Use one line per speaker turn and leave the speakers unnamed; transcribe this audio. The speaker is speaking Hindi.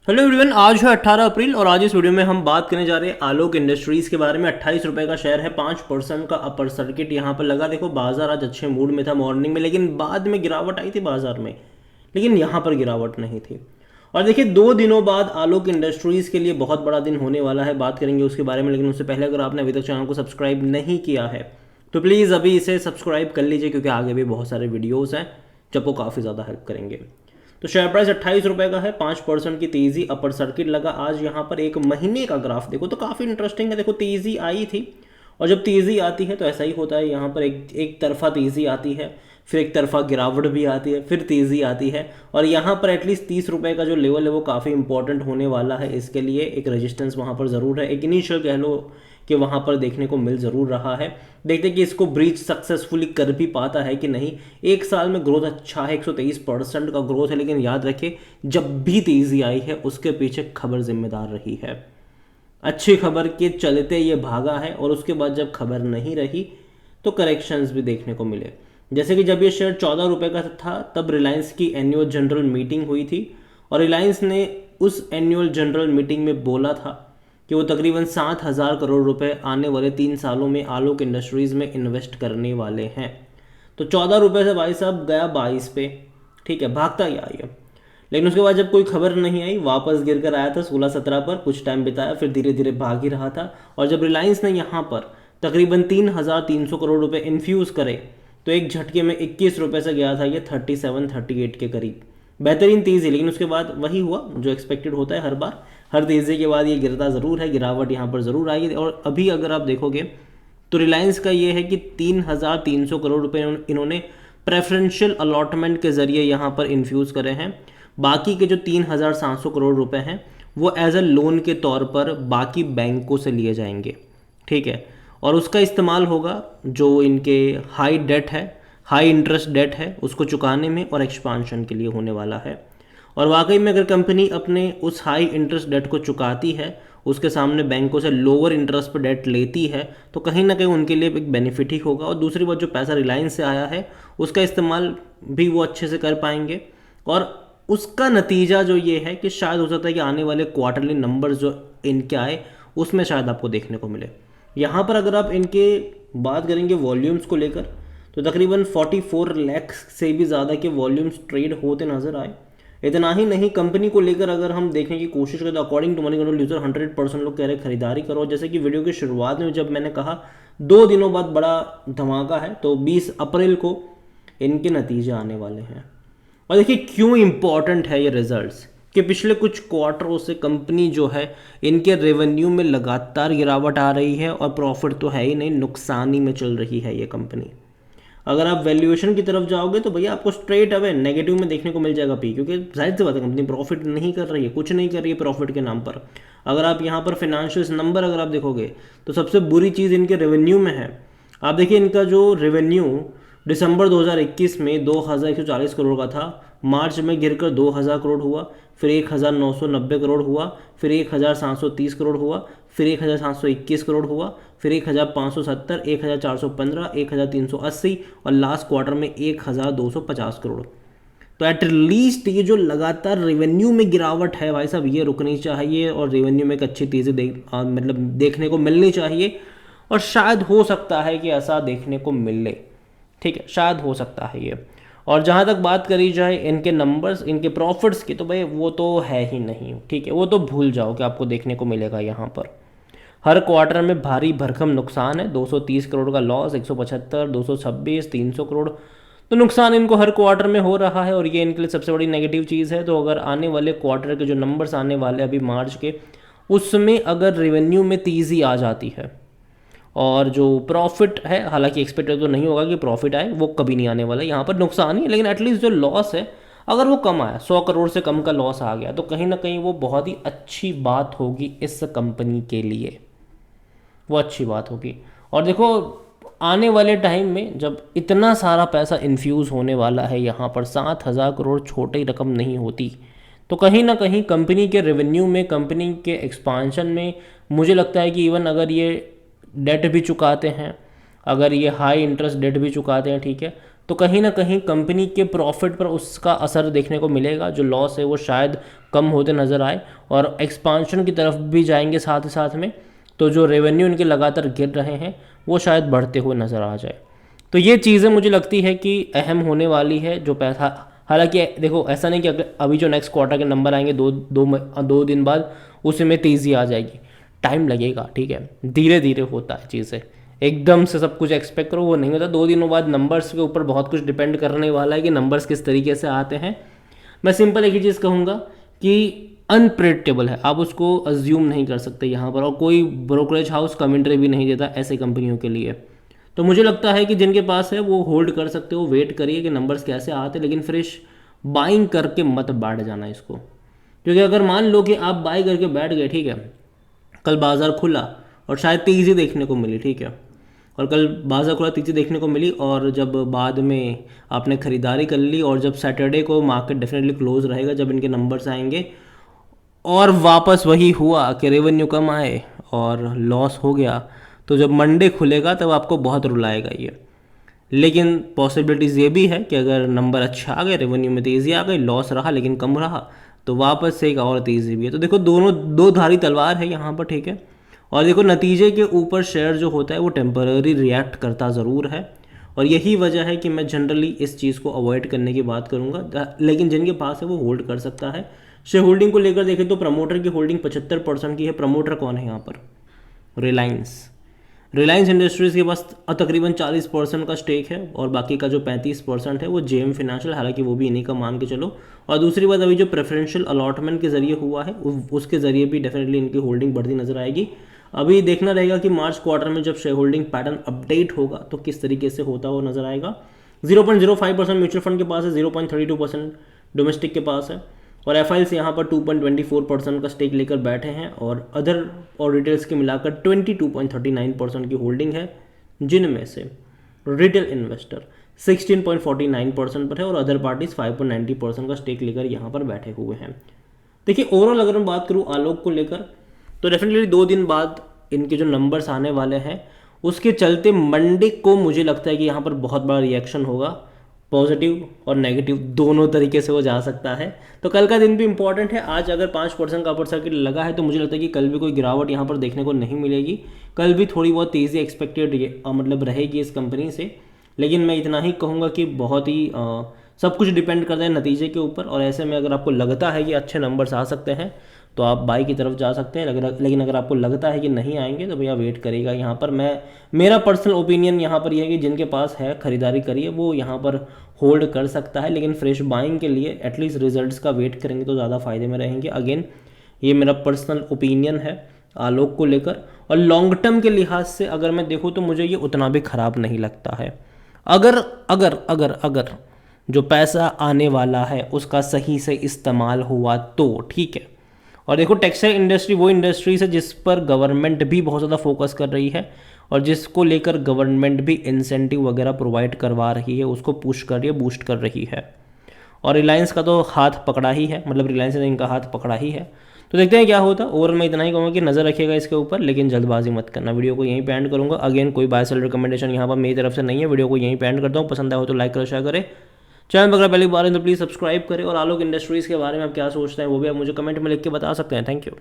हेलो एवरीवन, आज है 18 अप्रैल और आज इस वीडियो में हम बात करने जा रहे हैं आलोक इंडस्ट्रीज के बारे में। 28 रुपए का शेयर है, 5% का अपर सर्किट यहाँ पर लगा। देखो बाजार आज अच्छे मूड में था मॉर्निंग में, लेकिन बाद में गिरावट आई थी बाजार में, लेकिन यहाँ पर गिरावट नहीं थी। और देखिए 2 दिनों बाद आलोक इंडस्ट्रीज के लिए बहुत बड़ा दिन होने वाला है, बात करेंगे उसके बारे में। लेकिन उससे पहले अगर आपने अभी तक चैनल को सब्सक्राइब नहीं किया है तो प्लीज़ अभी इसे सब्सक्राइब कर लीजिए, क्योंकि आगे भी बहुत सारे वीडियोज़ हैं जब वो काफ़ी ज़्यादा हेल्प करेंगे। तो शेयर प्राइस 28 रुपए का है, 5% की तेजी, अपर सर्किट लगा आज यहाँ पर। एक महीने का ग्राफ देखो तो काफ़ी इंटरेस्टिंग है। देखो तेजी आई थी, और जब तेजी आती है तो ऐसा ही होता है। यहाँ पर एक तरफा तेजी आती है, फिर एक तरफा गिरावट भी आती है, फिर तेजी आती है। और यहाँ पर एटलीस्ट 30 रुपए का जो लेवल है वो काफ़ी इंपॉर्टेंट होने वाला है। इसके लिए एक रेजिस्टेंस वहाँ पर ज़रूर है, एक इनिशियल कह लो कि वहाँ पर देखने को मिल ज़रूर रहा है। देखते कि इसको ब्रीच सक्सेसफुली कर भी पाता है कि नहीं। एक साल में ग्रोथ अच्छा है, 123% का ग्रोथ है, लेकिन याद रखिए जब भी तेज़ी आई है उसके पीछे खबर जिम्मेदार रही है। अच्छी खबर के चलते ये भागा है, और उसके बाद जब खबर नहीं रही तो करेक्शंस भी देखने को मिले। जैसे कि जब ये शेयर 14 रुपए का था तब रिलायंस की एनुअल जनरल मीटिंग हुई थी, और रिलायंस ने उस एनुअल जनरल मीटिंग में बोला था कि वो तकरीबन 7,000 करोड़ रुपए आने वाले 3 सालों में आलोक इंडस्ट्रीज़ में इन्वेस्ट करने वाले हैं। तो 14 रुपये से भाई साहब गया 22 पे, ठीक है, भागता ही आई है। लेकिन उसके बाद जब कोई खबर नहीं आई वापस गिर कर आया था 16-17 पर, कुछ टाइम बिताया, फिर धीरे धीरे भाग ही रहा था। और जब रिलायंस ने यहाँ पर तकरीबन 3,300 करोड़ रुपए इन्फ्यूज़ करे तो एक झटके में 21 रुपये से गया था ये 37-38 के करीब। बेहतरीन तेज़ी, लेकिन उसके बाद वही हुआ जो एक्सपेक्टेड होता है हर बार। हर तेज़ी के बाद ये गिरता ज़रूर है, गिरावट यहाँ पर ज़रूर आई। और अभी अगर आप देखोगे तो रिलायंस का ये है कि 3,300 करोड़ रुपए इन्होंने प्रेफरेंशियल अलॉटमेंट के ज़रिए यहाँ पर इन्फ्यूज़ करे हैं। बाकी के जो 3,700 करोड़ रुपए हैं वो एज अ लोन के तौर पर बाकी बैंकों से लिए जाएंगे, ठीक है। और उसका इस्तेमाल होगा जो इनके हाई डेट है, हाई इंटरेस्ट डेट है, उसको चुकाने में और एक्सपांशन के लिए होने वाला है। और वाकई में अगर कंपनी अपने उस हाई इंटरेस्ट डेट को चुकाती है, उसके सामने बैंकों से लोअर इंटरेस्ट पर डेट लेती है, तो कहीं ना कहीं उनके लिए एक बेनिफिट ही होगा। और दूसरी बात, जो पैसा रिलायंस से आया है उसका इस्तेमाल भी वो अच्छे से कर पाएंगे। और उसका नतीजा जो ये है कि शायद हो सकता है कि आने वाले क्वार्टरली नंबर्स जो इनके आए उसमें शायद आपको देखने को मिले। यहाँ पर अगर आप इनके बात करेंगे वॉल्यूम्स को लेकर तो तकरीबन 44 लाख से भी ज़्यादा के वॉल्यूम्स ट्रेड होते नज़र आए। इतना ही नहीं, कंपनी को लेकर अगर हम देखने की कोशिश करें तो according to Moneycontrol user 100% लोग कह रहे हैं खरीदारी करो। जैसे कि वीडियो की शुरुआत में जब मैंने कहा 2 दिनों बाद बड़ा धमाका है, तो 20 अप्रैल को इनके नतीजे आने वाले हैं। और देखिए क्यों इंपॉर्टेंट है ये रिजल्ट्स, कि पिछले कुछ क्वार्टरों से कंपनी जो है इनके रेवेन्यू में लगातार गिरावट आ रही है, और प्रॉफिट तो है ही नहीं, नुकसानी में चल रही है ये कंपनी। अगर आप वैल्यूएशन की तरफ जाओगे तो भैया आपको स्ट्रेट अवे नेगेटिव में देखने को मिल जाएगा पी, क्योंकि जाहिर सी बात है कंपनी प्रॉफिट नहीं कर रही है, कुछ नहीं कर रही है प्रॉफिट के नाम पर। अगर आप यहाँ पर फाइनेंशियल्स नंबर अगर आप देखोगे तो सबसे बुरी चीज़ इनके रेवेन्यू में है। आप देखिए इनका जो रेवेन्यू दिसंबर 2021 में 2,140 करोड़ का था, मार्च में गिरकर 2,000 करोड़ हुआ, फिर 1,990 करोड़ हुआ, फिर 1,730 करोड़ हुआ, फिर 1,721 करोड़ हुआ, फिर 1,570, 1,415, 1,380 और लास्ट क्वार्टर में 1,250 करोड़। तो एट लीस्ट ये जो लगातार रेवेन्यू में गिरावट है भाई साहब, ये रुकनी चाहिए, और रेवेन्यू में एक अच्छी तेज़ी मतलब देखने को मिलनी चाहिए। और शायद हो सकता है कि ऐसा देखने को मिले, ठीक है, शायद हो सकता है ये। और जहाँ तक बात करी जाए इनके नंबर्स, इनके प्रॉफिट्स की, तो भाई वो तो है ही नहीं, ठीक है, वो तो भूल जाओ कि आपको देखने को मिलेगा। यहाँ पर हर क्वार्टर में भारी भरकम नुकसान है, 230 करोड़ का लॉस, 175, 226, 300 करोड़, तो नुकसान इनको हर क्वार्टर में हो रहा है, और ये इनके लिए सबसे बड़ी नेगेटिव चीज़ है। तो अगर आने वाले क्वार्टर के जो नंबर्स आने वाले अभी मार्च के, उसमें अगर रेवेन्यू में तेज़ी आ जाती है और जो प्रॉफिट है, हालांकि एक्सपेक्टेड तो नहीं होगा कि प्रॉफिट आए, वो कभी नहीं आने वाला, यहाँ पर नुकसान ही, लेकिन एटलीस्ट जो लॉस है अगर वो कम आया, 100 करोड़ से कम का लॉस आ गया, तो कहीं ना कहीं वो बहुत ही अच्छी बात होगी इस कंपनी के लिए, वो अच्छी बात होगी। और देखो आने वाले टाइम में जब इतना सारा पैसा इन्फ्यूज़ होने वाला है यहाँ पर, 7,000 करोड़ छोटी रकम नहीं होती, तो कहीं ना कहीं कंपनी के रेवेन्यू में, कंपनी के एक्सपांशन में, मुझे लगता है कि इवन अगर ये डेट भी चुकाते हैं, अगर ये हाई इंटरेस्ट डेट भी चुकाते हैं, ठीक है, तो कहीं ना कहीं कंपनी के प्रॉफिट पर उसका असर देखने को मिलेगा। जो लॉस है वो शायद कम होते नज़र आए और एक्सपांशन की तरफ भी जाएंगे साथ ही साथ में। तो जो रेवेन्यू इनके लगातार गिर रहे हैं वो शायद बढ़ते हुए नज़र आ जाए। तो ये चीज़ें मुझे लगती है कि अहम होने वाली है। जो पैसा, हालांकि देखो ऐसा नहीं कि अभी जो नेक्स्ट क्वार्टर के नंबर आएंगे दो दिन बाद उसमें तेज़ी आ जाएगी, टाइम लगेगा, ठीक है, धीरे धीरे होता है चीज़ें। एकदम से सब कुछ एक्सपेक्ट करो वो नहीं होता। 2 दिनों बाद नंबर्स के ऊपर बहुत कुछ डिपेंड करने वाला है कि नंबर्स किस तरीके से आते हैं। मैं सिंपल एक ही चीज़ कहूँगा कि अनप्रेडिक्टेबल है, आप उसको अज्यूम नहीं कर सकते यहाँ पर, और कोई ब्रोकरेज हाउस कमेंट्री भी नहीं देता ऐसे कंपनियों के लिए। तो मुझे लगता है कि जिनके पास है वो होल्ड कर सकते हो, वेट करिए कि नंबर्स कैसे आते, लेकिन फ्रेश बाइंग करके मत बैठ जाना इसको। क्योंकि अगर मान लो कि आप बाई करके बैठ गए, ठीक है, कल बाज़ार खुला और शायद तेज़ी देखने को मिली, ठीक है, और कल बाज़ार खुला तेज़ी देखने को मिली, और जब बाद में आपने ख़रीदारी कर ली और जब सैटरडे को मार्केट डेफिनेटली क्लोज रहेगा जब इनके नंबर्स आएंगे, और वापस वही हुआ कि रेवेन्यू कम आए और लॉस हो गया, तो जब मंडे खुलेगा तब आपको बहुत रुलाएगा ये। लेकिन पॉसिबिलिटीज़ ये भी है कि अगर नंबर अच्छा आ गए, रेवेन्यू में तेज़ी आ गई, लॉस रहा लेकिन कम रहा, तो वापस से एक और तेज़ी भी है। तो देखो दोनों दो धारी तलवार है यहाँ पर, ठीक है। और देखो नतीजे के ऊपर शेयर जो होता है वो टेम्पररी रिएक्ट करता ज़रूर है, और यही वजह है कि मैं जनरली इस चीज़ को अवॉइड करने की बात करूँगा। लेकिन जिनके पास है वो होल्ड कर सकता है। शेयर होल्डिंग को लेकर देखें तो प्रमोटर की होल्डिंग 75% की है। प्रमोटर कौन है यहाँ पर? रिलायंस इंडस्ट्रीज़ के पास तकरीबन 40% का स्टेक है, और बाकी का जो 35% है वो जेएम फिनेंशियल, हालांकि वो भी इन्हीं का मान के चलो। और दूसरी बात, अभी जो प्रेफरेंशियल अलॉटमेंट के जरिए हुआ है उसके ज़रिए भी डेफिनेटली इनकी होल्डिंग बढ़ती नजर आएगी। अभी देखना रहेगा कि मार्च क्वार्टर में जब शेयर होल्डिंग पैटर्न अपडेट होगा तो किस तरीके से होता हुआ नजर आएगा। 0.05% म्यूचुअल फंड के पास है, 0.32% डोमेस्टिक के पास है, और एफआईएल्स यहाँ पर 2.24% का स्टेक लेकर बैठे हैं, और अदर और रिटेल्स के मिलाकर 22.39% की होल्डिंग है, जिनमें से रिटेल इन्वेस्टर 16.49% पर है और अदर पार्टीज 5.90% का स्टेक लेकर यहाँ पर बैठे हुए हैं। देखिए ओवरऑल अगर मैं बात करूँ आलोक को लेकर, तो डेफिनेटली 2 दिन बाद इनके जो नंबर्स आने वाले हैं उसके चलते मंडे को मुझे लगता है कि यहाँ पर बहुत बड़ा रिएक्शन होगा, पॉजिटिव और नेगेटिव दोनों तरीके से वो जा सकता है। तो कल का दिन भी इंपॉर्टेंट है। आज अगर 5% का अपर सर्किट लगा है तो मुझे लगता है कि कल भी कोई गिरावट यहाँ पर देखने को नहीं मिलेगी। कल भी थोड़ी बहुत तेज़ी एक्सपेक्टेड मतलब रहेगी इस कंपनी से, लेकिन मैं इतना ही कहूँगा कि बहुत ही सब कुछ डिपेंड करता है नतीजे के ऊपर, और ऐसे में अगर आपको लगता है कि अच्छे नंबर्स आ सकते हैं तो आप बाई की तरफ जा सकते हैं। लेकिन अगर आपको लगता है कि नहीं आएंगे तो भैया वेट करेगा। यहाँ पर मेरा पर्सनल ओपिनियन यहाँ पर यह है कि जिनके पास है खरीदारी करिए, वो यहाँ पर होल्ड कर सकता है, लेकिन फ्रेश बाइंग के लिए एटलीस्ट रिजल्ट्स का वेट करेंगे तो ज़्यादा फायदे में रहेंगे। अगेन ये मेरा पर्सनल ओपिनियन है आलोक को लेकर, और लॉन्ग टर्म के लिहाज से अगर मैं देखूँ तो मुझे ये उतना भी ख़राब नहीं लगता है। अगर अगर अगर अगर जो पैसा आने वाला है उसका सही से इस्तेमाल हुआ तो ठीक है। और देखो टेक्सटाइल इंडस्ट्री वो इंडस्ट्रीज है जिस पर गवर्नमेंट भी बहुत ज़्यादा फोकस कर रही है, और जिसको लेकर गवर्नमेंट भी इंसेंटिव वगैरह प्रोवाइड करवा रही है, उसको पुश कर रही है, बूस्ट कर रही है। और रिलायंस का तो हाथ पकड़ा ही है, मतलब रिलायंस ने इनका हाथ पकड़ा ही है। तो देखते हैं क्या होता है। ओवरऑल मैं इतना ही कहूँगा कि नज़र रखिएगा इसके ऊपर, लेकिन जल्दबाजी मत करना। वीडियो को यहीं पे एंड करूँगा। अगेन कोई बाय सेल रिकमेंडेशन यहाँ पर मेरी तरफ से नहीं है। वीडियो को यहीं पे एंड करता हूँ। पसंद आया हो तो लाइक करो, शेयर करें। चैनल पर अगर पहली बार है तो प्लीज़ सब्सक्राइब करें, और आलोक इंडस्ट्रीज़ के बारे में आप क्या सोचते हैं वो भी आप मुझे कमेंट में लिख के बता सकते हैं। Thank you.